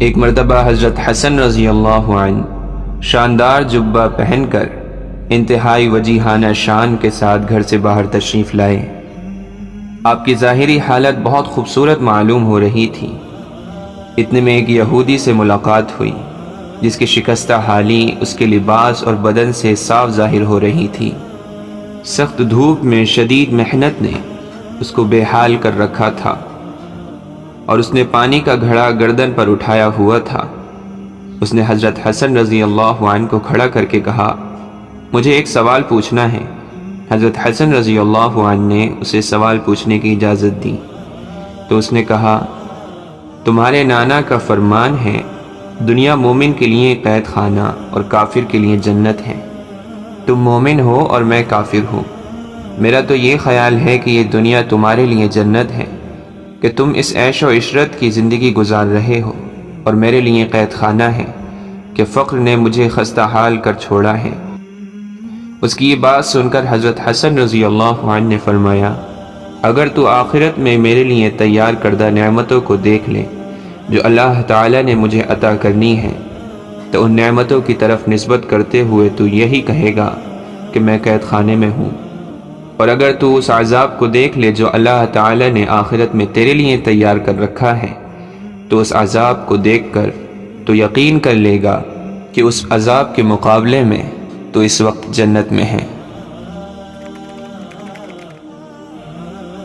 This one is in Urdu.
ایک مرتبہ حضرت حسن رضی اللہ عنہ شاندار جبہ پہن کر انتہائی وجیحانہ شان کے ساتھ گھر سے باہر تشریف لائے۔ آپ کی ظاہری حالت بہت خوبصورت معلوم ہو رہی تھی۔ اتنے میں ایک یہودی سے ملاقات ہوئی جس کی شکستہ حالی اس کے لباس اور بدن سے صاف ظاہر ہو رہی تھی۔ سخت دھوپ میں شدید محنت نے اس کو بے حال کر رکھا تھا اور اس نے پانی کا گھڑا گردن پر اٹھایا ہوا تھا۔ اس نے حضرت حسن رضی اللہ عنہ کو کھڑا کر کے کہا، مجھے ایک سوال پوچھنا ہے۔ حضرت حسن رضی اللہ عنہ نے اسے سوال پوچھنے کی اجازت دی تو اس نے کہا، تمہارے نانا کا فرمان ہے، دنیا مومن کے لیے قید خانہ اور کافر کے لیے جنت ہے۔ تم مومن ہو اور میں کافر ہوں۔ میرا تو یہ خیال ہے کہ یہ دنیا تمہارے لیے جنت ہے کہ تم اس عیش و عشرت کی زندگی گزار رہے ہو، اور میرے لیے قید خانہ ہے کہ فقر نے مجھے خستہ حال کر چھوڑا ہے۔ اس کی یہ بات سن کر حضرت حسن رضی اللہ عنہ نے فرمایا، اگر تو آخرت میں میرے لیے تیار کردہ نعمتوں کو دیکھ لے جو اللہ تعالیٰ نے مجھے عطا کرنی ہے، تو ان نعمتوں کی طرف نسبت کرتے ہوئے تو یہی کہے گا کہ میں قید خانے میں ہوں، اور اگر تو اس عذاب کو دیکھ لے جو اللہ تعالیٰ نے آخرت میں تیرے لیے تیار کر رکھا ہے، تو اس عذاب کو دیکھ کر تو یقین کر لے گا کہ اس عذاب کے مقابلے میں تو اس وقت جنت میں ہے۔